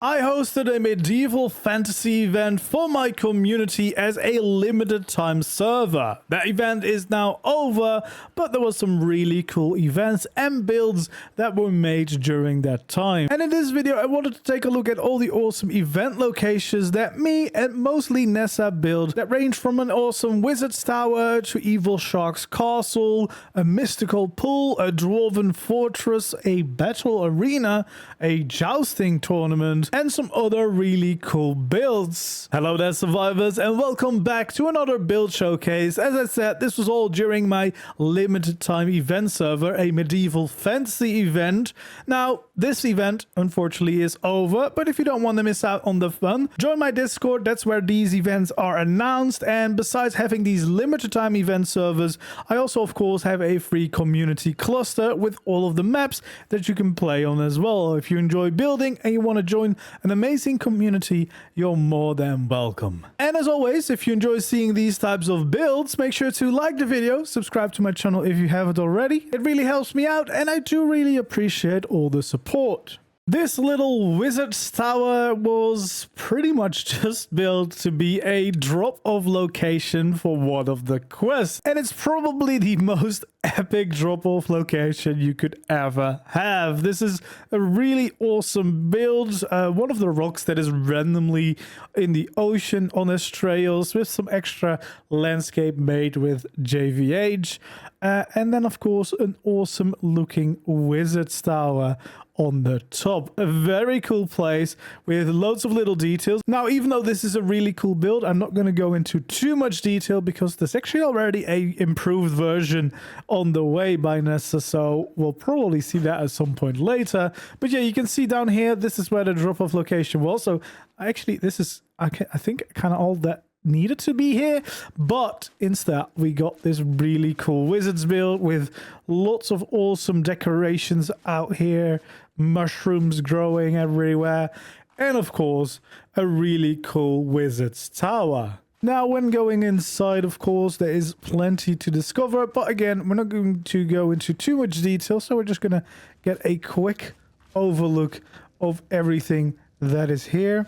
I hosted a medieval fantasy event for my community as a limited time server. That event is now over, but there was some really cool events and builds that were made during that time. And in this video, I wanted to take a look at all the awesome event locations that me and mostly Nessa built that range from an awesome wizard's tower to evil shark's castle, a mystical pool, a dwarven fortress, a battle arena, a jousting tournament, and some other really cool builds. Hello there, survivors, and welcome back to another build showcase. As I said, this was all during my limited time event server, a medieval fantasy event. Now, this event unfortunately is over, but if you don't want to miss out on the fun, join my Discord. That's where these events are announced. And besides having these limited time event servers, I also of course have a free community cluster with all of the maps that you can play on as well. If you enjoy building and you want to join an amazing community, you're more than welcome. And as always, if you enjoy seeing these types of builds, make sure to like the video, subscribe to my channel if you haven't already. It really helps me out, and I do really appreciate all the support. This little wizard's tower was pretty much just built to be a drop-off location for one of the quests. And it's probably the most epic drop-off location you could ever have. This is a really awesome build. One of the rocks that is randomly in the ocean on Estrails with some extra landscape made with JVH. And then, of course, an awesome looking wizard's tower on the top. A very cool place with loads of little details. Now, even though this is a really cool build, I'm not going to go into too much detail because there's actually already a improved version on the way by Nessa, so we'll probably see that at some point later. But yeah, you can see down here, this is where the drop-off location was. So actually, this is, I think, kind of all that needed to be here, but instead we got this really cool wizard's build with lots of awesome decorations out here, mushrooms growing everywhere, and of course a really cool wizard's tower. Now, when going inside, of course, there is plenty to discover, but again, we're not going to go into too much detail, so we're just gonna get a quick overlook of everything that is here.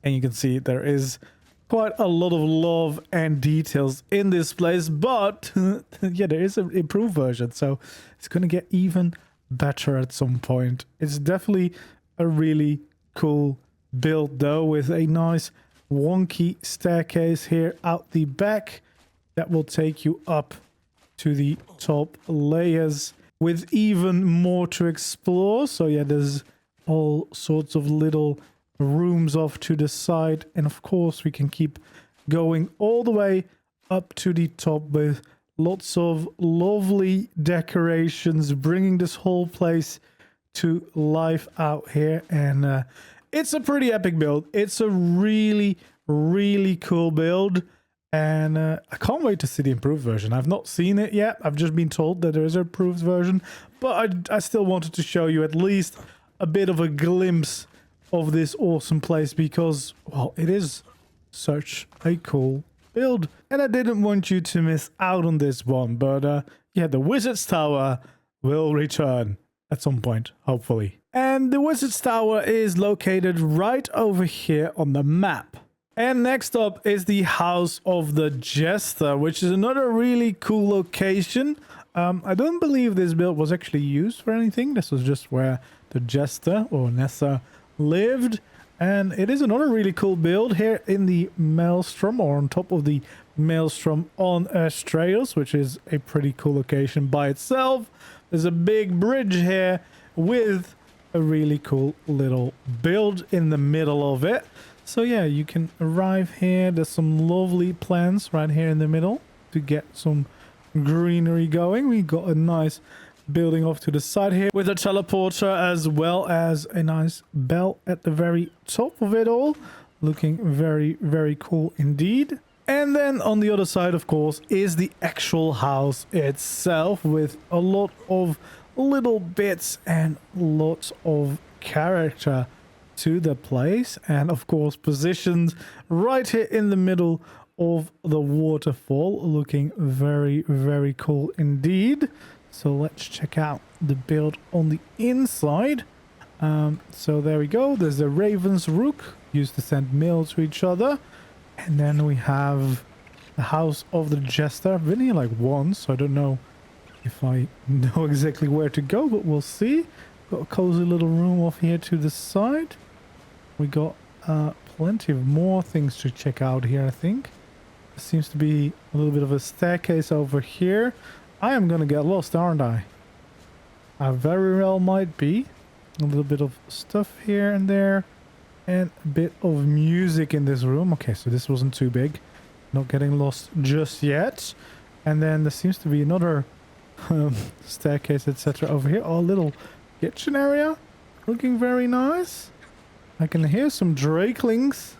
And you can see there is quite a lot of love and details in this place, but yeah, there is an improved version, so it's gonna get even better at some point. It's definitely a really cool build though, with a nice wonky staircase here out the back that will take you up to the top layers with even more to explore. So yeah, there's all sorts of little rooms off to the side, and of course we can keep going all the way up to the top with lots of lovely decorations, bringing this whole place to life out here. And it's a pretty epic build. It's a really cool build, and I can't wait to see the improved version. I've not seen it yet. I've just been told that there is an improved version, but I still wanted to show you at least a bit of a glimpse of this awesome place because, well, it is such a cool build, and I didn't want you to miss out on this one. But yeah, the wizard's tower will return at some point, hopefully. And the wizard's tower is located right over here on the map. And next up is the house of the Jester, which is another really cool location. I don't believe this build was actually used for anything. This was just where the Jester, or Nessa, lived. And it is another really cool build here in the Maelstrom, or on top of the Maelstrom on Estrails, which is a pretty cool location by itself. There's a big bridge here with a really cool little build in the middle of it. So yeah, you can arrive here. There's some lovely plants right here in the middle to get some greenery going. We got a nice building off to the side here with a teleporter, as well as a nice bell at the very top of it all, looking very cool indeed. And then on the other side, of course, is the actual house itself, with a lot of little bits and lots of character to the place, and of course positioned right here in the middle of the waterfall, looking very cool indeed. So let's check out the build on the inside. So there we go. There's the Raven's Rook, used to send mail to each other. And then we have the House of the Jester. I've been here like once, so I don't know if I know exactly where to go, but we'll see. Got a cozy little room off here to the side. We got plenty of more things to check out here, I think. There seems to be a little bit of a staircase over here. I am gonna get lost, aren't I? I very well might be. A little bit of stuff here and there. And a bit of music in this room. Okay, so this wasn't too big. Not getting lost just yet. And then there seems to be another staircase, etc. over here. Oh, a little kitchen area. Looking very nice. I can hear some drakelings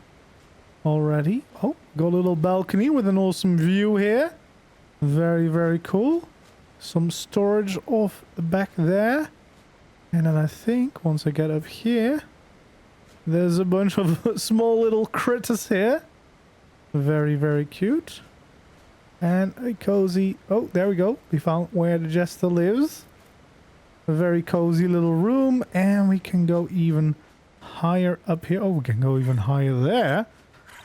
already. Oh, got a little balcony with an awesome view here. Very, very cool. Some storage off the back there. And then I think once I get up here, there's a bunch of small little critters here. Very, very cute. And a cozy... Oh, there we go. We found where the Jester lives. A very cozy little room. And we can go even higher up here. Oh, we can go even higher there.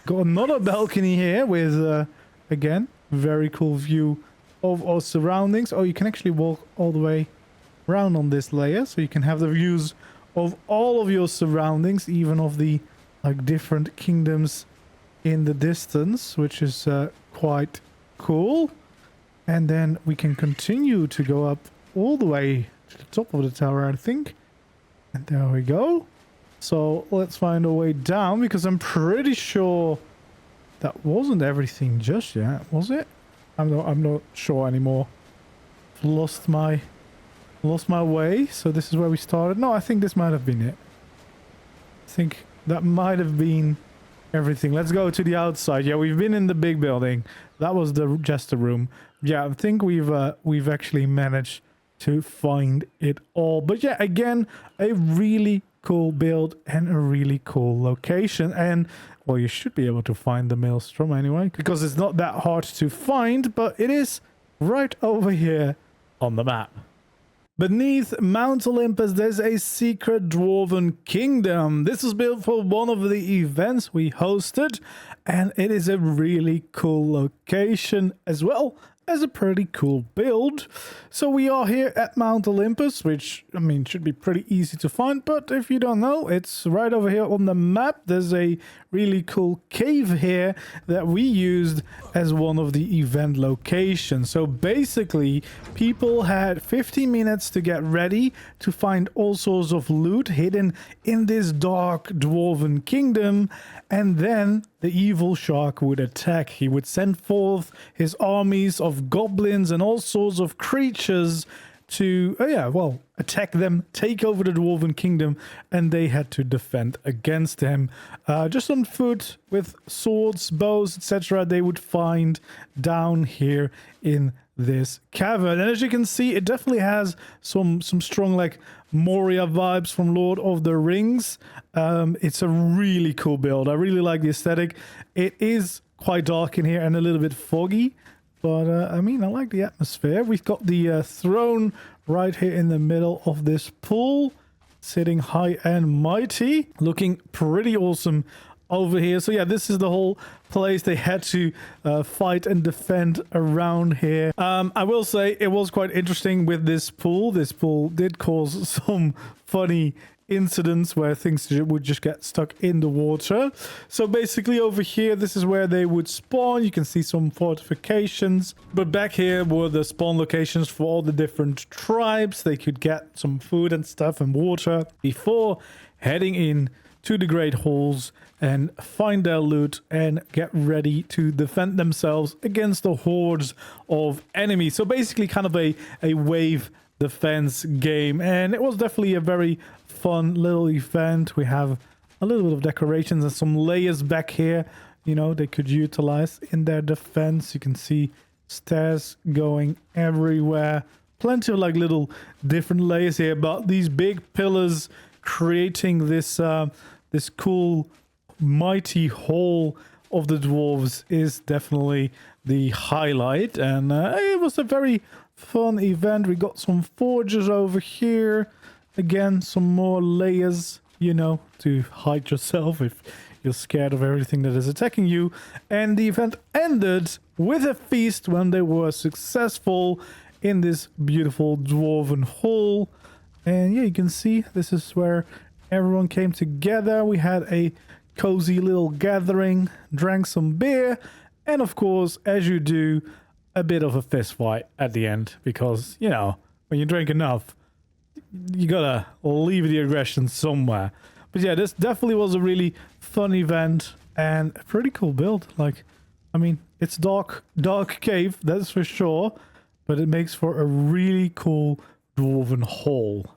Got another balcony here with, again, very cool view of our surroundings. Oh, you can actually walk all the way around on this layer. So you can have the views of all of your surroundings, even of the like different kingdoms in the distance, which is quite cool. And then we can continue to go up all the way to the top of the tower, I think. And there we go. So let's find our way down, because I'm pretty sure that wasn't everything just yet, was it? I'm not sure anymore. Lost my way. So this is where we started. No, I think this might have been it. I think that might have been everything. Let's go to the outside. Yeah, we've been in the big building. That was the Jester room. Yeah, I think we've actually managed to find it all. But yeah, again, a really cool build and a really cool location. And well, you should be able to find the maelstrom anyway, because it's not that hard to find, but it is right over here on the map. Beneath Mount Olympus, there's a secret Dwarven Kingdom. This was built for one of the events we hosted, and it is a really cool location as well as a pretty cool build. So we are here at Mount Olympus, which, I mean, should be pretty easy to find, but if you don't know, it's right over here on the map. There's a really cool cave here that we used as one of the event locations. So basically, people had 50 minutes to get ready to find all sorts of loot hidden in this dark Dwarven Kingdom, and then the evil shark would attack. He would send forth his armies of goblins and all sorts of creatures to, attack them, take over the Dwarven Kingdom, and they had to defend against him. Just on foot with swords, bows, etc. they would find down here in this cavern. And as you can see, it definitely has some strong like Moria vibes from Lord of the Rings. It's a really cool build. I really like the aesthetic. It is quite dark in here and a little bit foggy, but I mean, I like the atmosphere. We've got the throne right here in the middle of this pool, sitting high and mighty, looking pretty awesome over here. So yeah, this is the whole place they had to fight and defend around here. I will say it was quite interesting with this pool. This pool did cause some funny incidents where things would just get stuck in the water. So basically over here, this is where they would spawn. You can see some fortifications, but back here were the spawn locations for all the different tribes. They could get some food and stuff and water before heading in to the Great Halls and find their loot and get ready to defend themselves against the hordes of enemies. So basically kind of a wave defense game, and it was definitely a very fun little event. We have a little bit of decorations and some layers back here, you know, they could utilize in their defense. You can see stairs going everywhere, plenty of like little different layers here, but these big pillars creating this this cool mighty hall of the dwarves is definitely the highlight. And it was a very fun event. We got some forges over here, Again, some more layers, you know, to hide yourself if you're scared of everything that is attacking you. And the event ended with a feast when they were successful in this beautiful dwarven hall. And yeah, you can see this is where everyone came together. We had a cozy little gathering, drank some beer, and of course, as you do, a bit of a fist fight at the end, because, you know, when you drink enough, you gotta leave the aggression somewhere. But yeah, this definitely was a really fun event and a pretty cool build. Like, I mean, it's dark cave, that's for sure, but it makes for a really cool dwarven hall.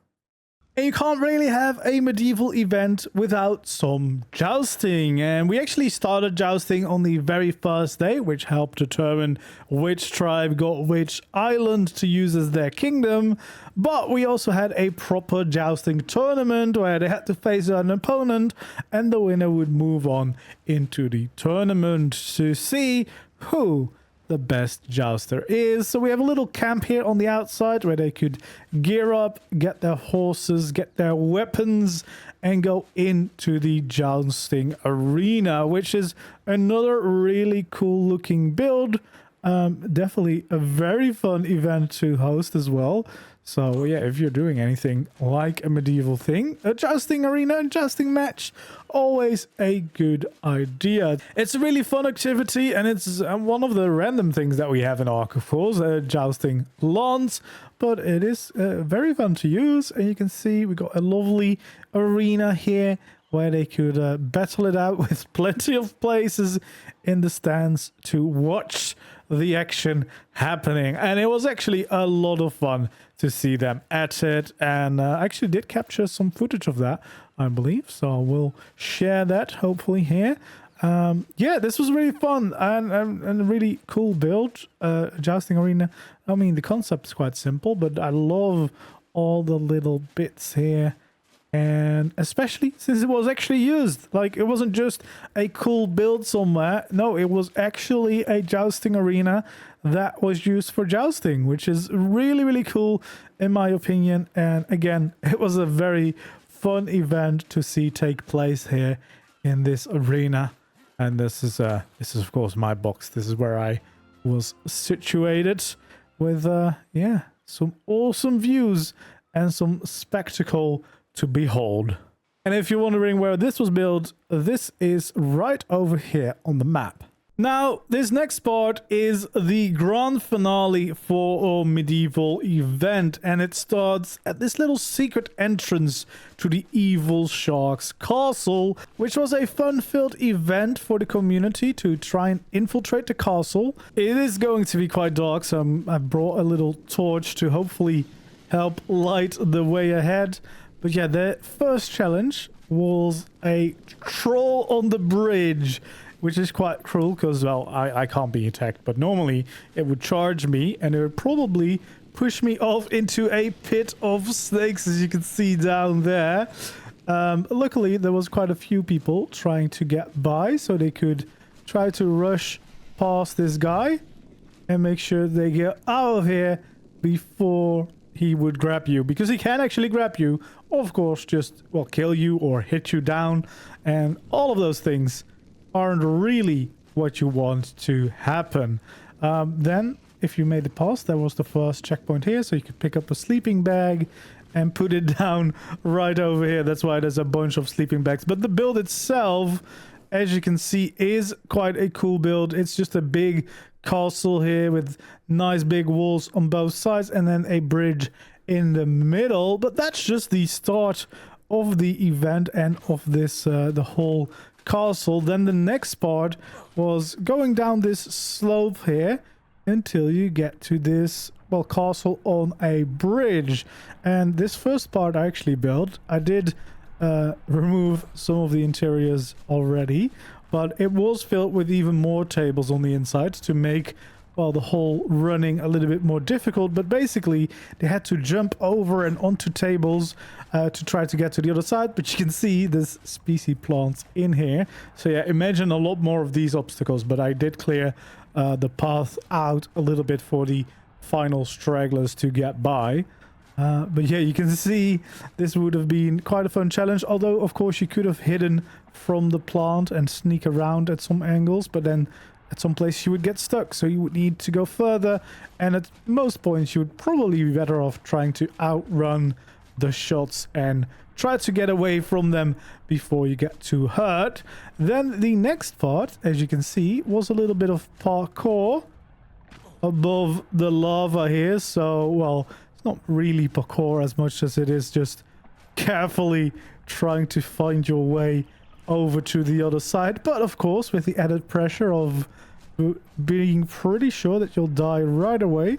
And you can't really have a medieval event without some jousting. And we actually started jousting on the very first day, which helped determine which tribe got which island to use as their kingdom. But we also had a proper jousting tournament where they had to face an opponent and the winner would move on into the tournament to see who the best jouster is. So we have a little camp here on the outside where they could gear up, get their horses, get their weapons, and go into the Jousting Arena, which is another really cool looking build. Definitely a very fun event to host as well. So yeah, if you're doing anything like a medieval thing, a jousting arena and jousting match, always a good idea. It's a really fun activity, and it's one of the random things that we have in ARK, of course, jousting lawns, but it is very fun to use. And you can see we got a lovely arena here where they could battle it out with plenty of places in the stands to watch the action happening. And it was actually a lot of fun to see them at it, and I actually did capture some footage of that, I believe, so we'll share that hopefully here. Yeah, this was really fun and a really cool build. Jousting Arena, I mean, the concept is quite simple, but I love all the little bits here. And especially since it was actually used, like, it wasn't just a cool build somewhere. No, it was actually a jousting arena that was used for jousting, which is really, really cool in my opinion. And again, it was a very fun event to see take place here in this arena. And this is of course my box. This is where I was situated with yeah, some awesome views and some spectacle to behold. And if you're wondering where this was built, this is right over here on the map. Now, this next part is the grand finale for our medieval event, and it starts at this little secret entrance to the Evil Shark's castle, which was a fun-filled event for the community to try and infiltrate the castle. It is going to be quite dark, so I brought a little torch to hopefully help light the way ahead. But yeah, the first challenge was a troll on the bridge, which is quite cruel because, well, I can't be attacked, but normally it would charge me and it would probably push me off into a pit of snakes, as you can see down there. Luckily, there was quite a few people trying to get by, so they could try to rush past this guy and make sure they get out of here before he would grab you, because he can actually grab you, or of course just, well, kill you or hit you down, and all of those things aren't really what you want to happen. Then, if you made it past, that was the first checkpoint here, so you could pick up a sleeping bag and put it down right over here. That's why there's a bunch of sleeping bags. But the build itself, as you can see, is quite a cool build. It's just a big castle here with nice big walls on both sides and then a bridge in the middle. But that's just the start of the event and of this the whole castle. Then the next part was going down this slope here until you get to this, well, castle on a bridge. And this first part I actually built, I did remove some of the interiors already, but it was filled with even more tables on the inside to make, well, the whole running a little bit more difficult. But basically they had to jump over and onto tables to try to get to the other side. But you can see there's species plants in here, so yeah, imagine a lot more of these obstacles. But I did clear the path out a little bit for the final stragglers to get by. But yeah, you can see this would have been quite a fun challenge. Although, of course, you could have hidden from the plant and sneak around at some angles. But then at some place you would get stuck. So you would need to go further. And at most points, you would probably be better off trying to outrun the shots and try to get away from them before you get too hurt. Then the next part, as you can see, was a little bit of parkour above the lava here. So, well, it's not really parkour as much as it is just carefully trying to find your way over to the other side. But of course, with the added pressure of being pretty sure that you'll die right away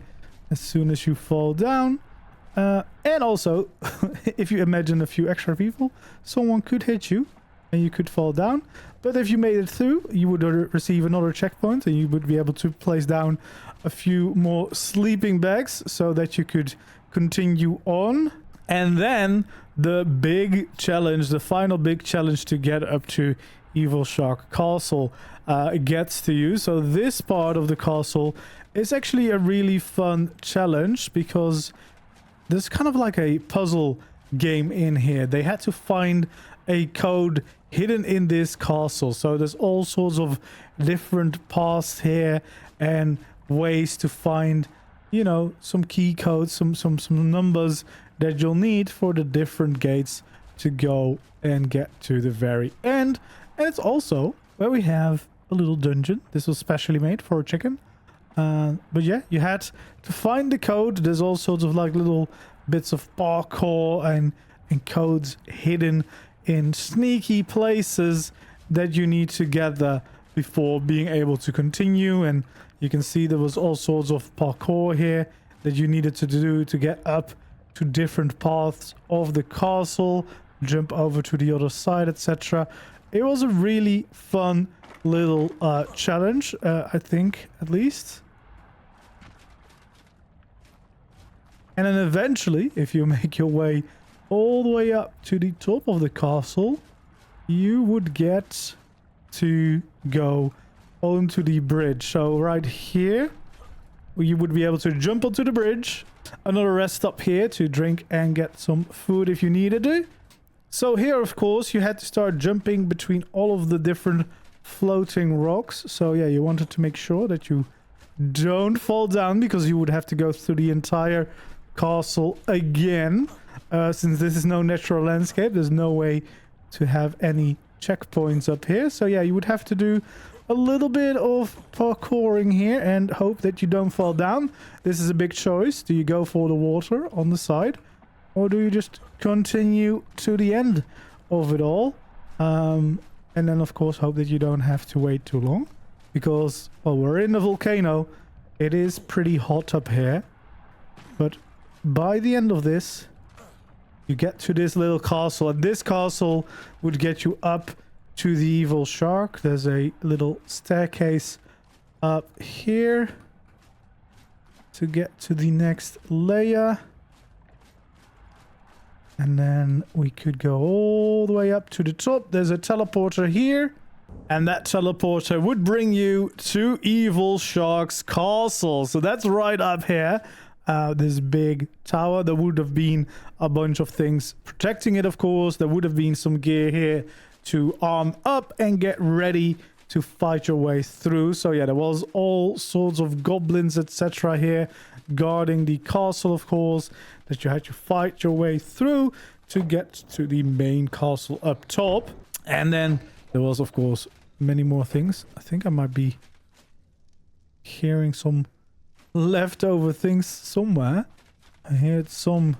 as soon as you fall down. And also, if you imagine a few extra people, someone could hit you and you could fall down. But if you made it through, you would receive another checkpoint and you would be able to place down a few more sleeping bags so that you could continue on. And then the big challenge, the final big challenge to get up to Evil Shark Castle gets to you. So this part of the castle is actually a really fun challenge because there's kind of like a puzzle game in here. They had to find a code hidden in this castle. So there's all sorts of different paths here and ways to find, you know, some key codes, some numbers that you'll need for the different gates to go and get to the very end. And it's also where we have a little dungeon. This was specially made for a chicken. But yeah, you had to find the code. There's all sorts of like little bits of parkour and codes hidden in sneaky places that you need to gather before being able to continue. And you can see there was all sorts of parkour here that you needed to do to get up to different paths of the castle, jump over to the other side, etc. It was a really fun little challenge, I think, at least. And then eventually, if you make your way all the way up to the top of the castle, you would get to go onto the bridge. So right here, you would be able to jump onto the bridge. Another rest stop here to drink and get some food if you needed to. So here, of course, you had to start jumping between all of the different floating rocks. So yeah, you wanted to make sure that you don't fall down because you would have to go through the entire castle again. Since this is no natural landscape, there's no way to have any checkpoints up here. So yeah, you would have to do a little bit of parkouring here and hope that you don't fall down. This is a big choice. Do you go for the water on the side, or do you just continue to the end of it all? And then of course hope that you don't have to wait too long, because, well, we're in a volcano. It is pretty hot up here. But by the end of this, you get to this little castle, and this castle would get you up to the evil shark. There's a little staircase up here to get to the next layer. And then we could go all the way up to the top. There's a teleporter here. And that teleporter would bring you to Evil Shark's castle. So that's right up here. This big tower. There would have been a bunch of things protecting it, of course. There would have been some gear here to arm up and get ready to fight your way through. So yeah, there was all sorts of goblins, etc. here guarding the castle, of course, that you had to fight your way through to get to the main castle up top. And then there was, of course, many more things. I think I might be hearing some leftover things somewhere. I heard some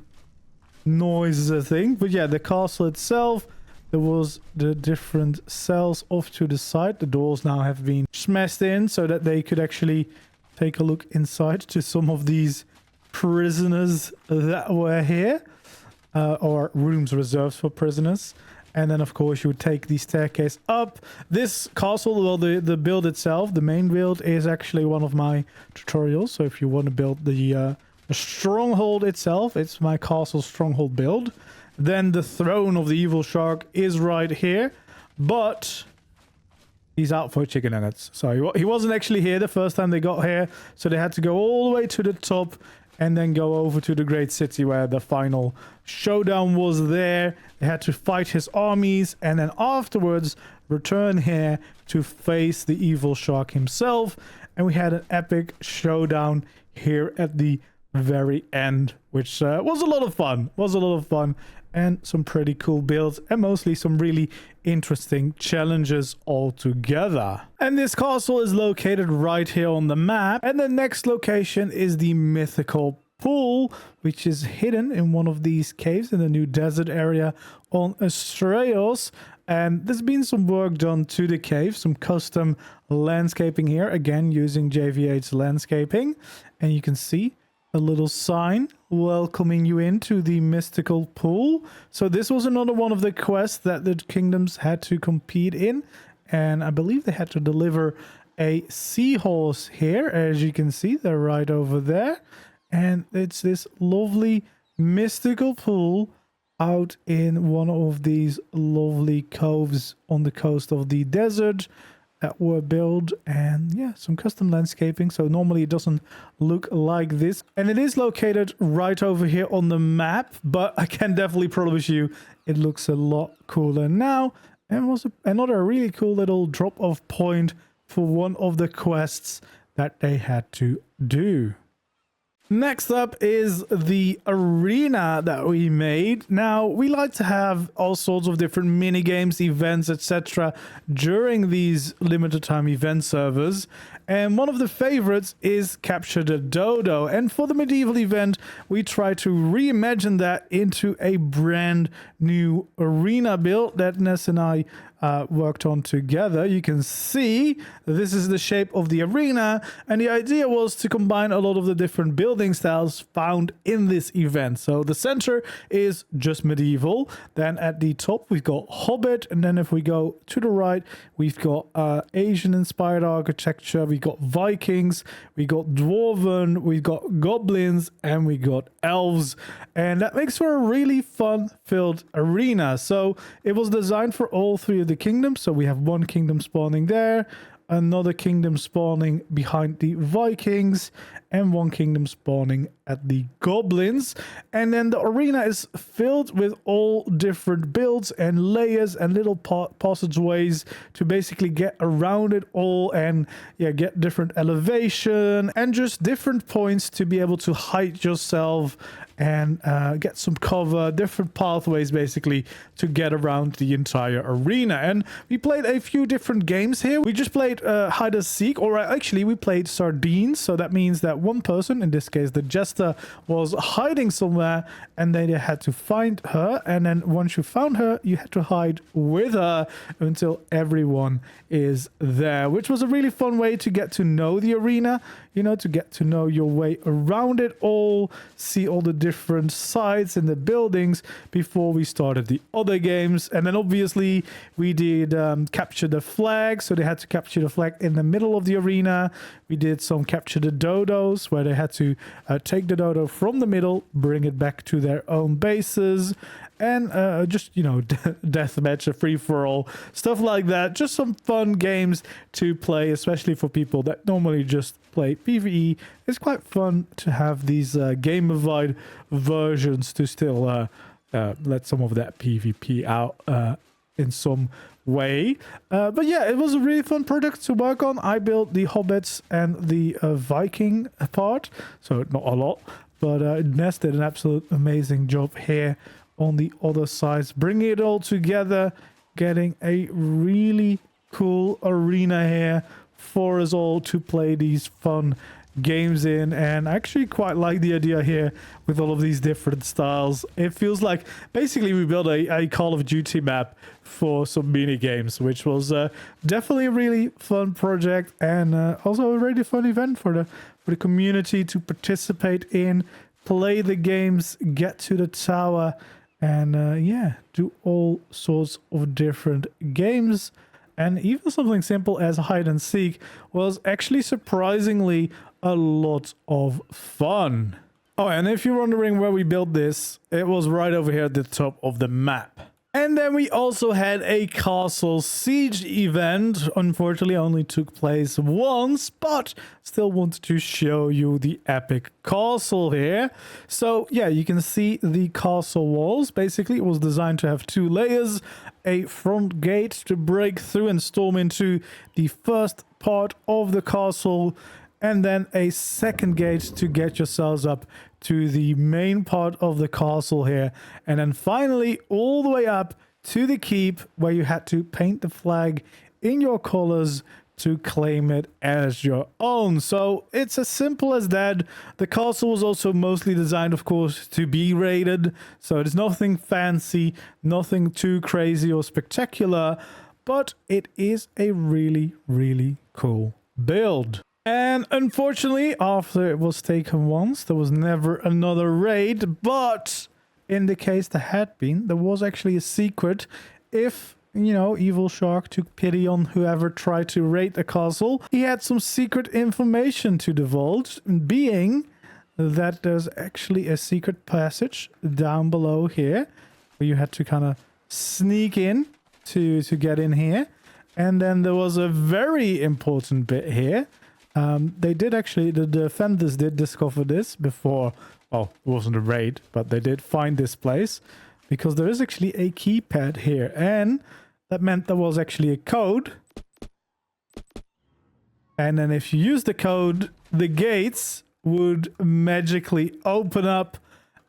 noises, I think. But yeah, the castle itself, there was the different cells off to the side. The doors now have been smashed in so that they could actually take a look inside to some of these prisoners that were here, or rooms reserved for prisoners. And then, of course, you would take the staircase up. This castle, well, the build itself, the main build, is actually one of my tutorials. So if you want to build the stronghold itself, it's my castle stronghold build. Then the throne of the evil shark is right here. But he's out for chicken nuggets. So he wasn't actually here the first time they got here. So they had to go all the way to the top and then go over to the great city where the final showdown was there. They had to fight his armies, and then afterwards return here to face the evil shark himself. And we had an epic showdown here at the very end, which was a lot of fun. And some pretty cool builds, and mostly some really interesting challenges altogether. And this castle is located right here on the map. And the next location is the Mythical Pool, which is hidden in one of these caves in the new desert area on Astraeos. And there's been some work done to the cave, some custom landscaping here, again using JVH's landscaping. And you can see a little sign welcoming you into the Mystical Pool. So this was another one of the quests that the kingdoms had to compete in, and I believe they had to deliver a seahorse here. As you can see, they're right over there, and it's this lovely mystical pool out in one of these lovely coves on the coast of the desert that were built. And yeah, some custom landscaping, so normally it doesn't look like this, and it is located right over here on the map, but I can definitely promise you it looks a lot cooler now. And was another really cool little drop off point for one of the quests that they had to do. Next up is the arena that we made. Now, we like to have all sorts of different mini games, events, etc. during these limited time event servers. And one of the favorites is Capture the Dodo. And for the medieval event, we try to reimagine that into a brand new arena build that Ness and I worked on together. You can see this is the shape of the arena, and the idea was to combine a lot of the different building styles found in this event. So the center is just medieval, then at the top we've got Hobbit, and then if we go to the right we've got Asian inspired architecture, we got Vikings, we got Dwarven, we got Goblins, and we got Elves, and that makes for a really fun filled arena. So it was designed for all three of the kingdoms. So we have one kingdom spawning there, another kingdom spawning behind the Vikings, and one kingdom spawning at the Goblins. And then the arena is filled with all different builds and layers and little passageways to basically get around it all, and yeah, get different elevation and just different points to be able to hide yourself and get some cover, different pathways basically to get around the entire arena. And we played a few different games here. We just played hide and seek, or actually we played sardines. So that means that one person, in this case the jester, was hiding somewhere, and they had to find her, and then once you found her you had to hide with her until everyone is there, which was a really fun way to get to know the arena, you know, to get to know your way around it all, see all the different sides and the buildings before we started the other games. And then obviously we did capture the flag, so they had to capture the flag in the middle of the arena. We did some capture the dodos, where they had to take the dodo from the middle, bring it back to their own bases, and just, you know, deathmatch, a free-for-all, stuff like that. Just some fun games to play, especially for people that normally just play PvE. It's quite fun to have these gamified versions to still let some of that PvP out in some way. But yeah, it was a really fun project to work on. I built the hobbits and the Viking part, so not a lot, but Ness did an absolute amazing job here on the other sides, bringing it all together, getting a really cool arena here for us all to play these fun games in. And I actually quite like the idea here with all of these different styles. It feels like basically we built a Call of Duty map for some mini games, which was definitely a really fun project, and also a really fun event for the community to participate in, play the games, get to the tower, and yeah, do all sorts of different games. And even something simple as hide and seek was actually surprisingly a lot of fun. Oh, and if you're wondering where we built this, it was right over here at the top of the map. And then we also had a castle siege event. Unfortunately, only took place once, but still wanted to show you the epic castle here. So yeah, you can see the castle walls. Basically, it was designed to have 2 layers, a front gate to break through and storm into the first part of the castle, and then a second gate to get yourselves up to the main part of the castle here, and then finally all the way up to the keep, where you had to paint the flag in your colors to claim it as your own. So it's as simple as that. The castle was also mostly designed, of course, to be raided, so it's nothing fancy, nothing too crazy or spectacular, but it is a really, really cool build. And unfortunately, after it was taken once, there was never another raid. But in the case there had been, there was actually a secret. If, you know, Evil Shark took pity on whoever tried to raid the castle, he had some secret information to divulge, being that there's actually a secret passage down below here, where you had to kind of sneak in to get in here. And then there was a very important bit here. They did actually, the defenders did discover this before. Well, it wasn't a raid, but they did find this place, because there is actually a keypad here, and that meant there was actually a code. And then if you use the code, the gates would magically open up,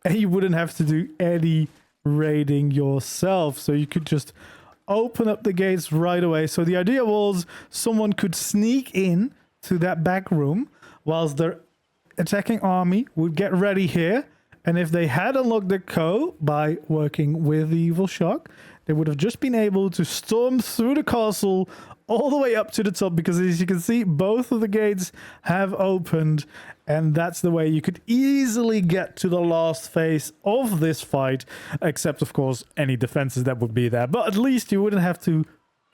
and you wouldn't have to do any raiding yourself. So you could just open up the gates right away. So the idea was someone could sneak in to that back room whilst their attacking army would get ready here, and if they had unlocked the code by working with the Evil Shark, they would have just been able to storm through the castle all the way up to the top, because as you can see, both of the gates have opened, and that's the way you could easily get to the last phase of this fight, except of course any defenses that would be there, but at least you wouldn't have to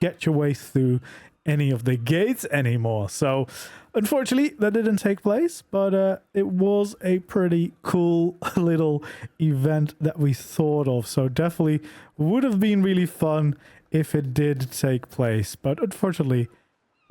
get your way through any of the gates anymore. So unfortunately that didn't take place, but it was a pretty cool little event that we thought of, so definitely would have been really fun if it did take place, but unfortunately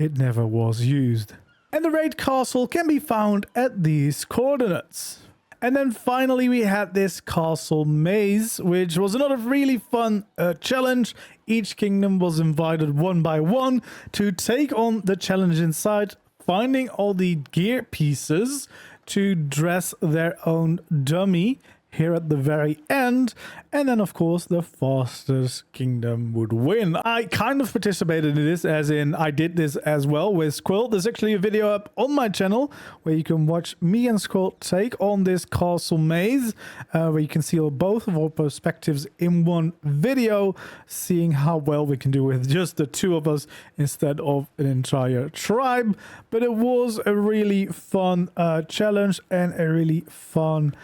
it never was used. And the raid castle can be found at these coordinates. And then finally we had this castle maze, which was another really fun challenge. Each kingdom was invited one by one to take on the challenge inside, finding all the gear pieces to dress their own dummy here at the very end, and then of course the fastest kingdom would win. I kind of participated in this, as in I did this as well with Squill. There's actually a video up on my channel where you can watch me and Squill take on this castle maze, where you can see both of our perspectives in one video, seeing how well we can do with just the 2 of us instead of an entire tribe. But it was a really fun challenge and a really fun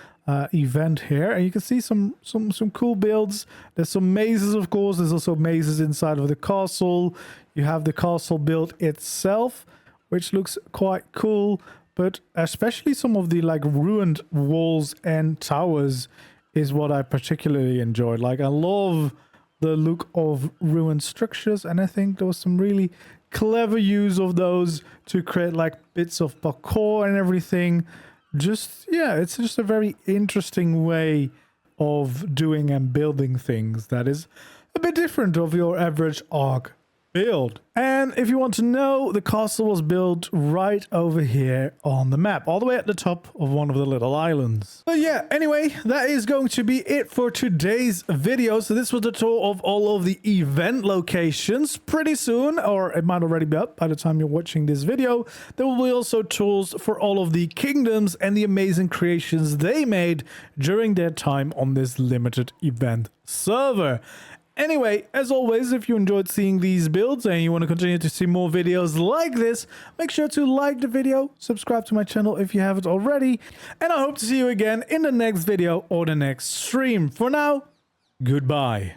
event here, and you can see some cool builds. There's some mazes, of course. There's also mazes inside of the castle. You have the castle built itself, which looks quite cool, but especially some of the like ruined walls and towers is what I particularly enjoyed. Like, I love the look of ruined structures, and I think there was some really clever use of those to create like bits of parkour and everything. Just, yeah, it's just a very interesting way of doing and building things that is a bit different of your average ARK build. And if you want to know, the castle was built right over here on the map, all the way at the top of one of the little islands. But yeah, anyway, that is going to be it for today's video. So this was the tour of all of the event locations. Pretty soon, or it might already be up by the time you're watching this video, there will be also tours for all of the kingdoms and the amazing creations they made during their time on this limited event server. Anyway, as always, if you enjoyed seeing these builds and you want to continue to see more videos like this, make sure to like the video, subscribe to my channel if you haven't already, and I hope to see you again in the next video or the next stream. For now, goodbye.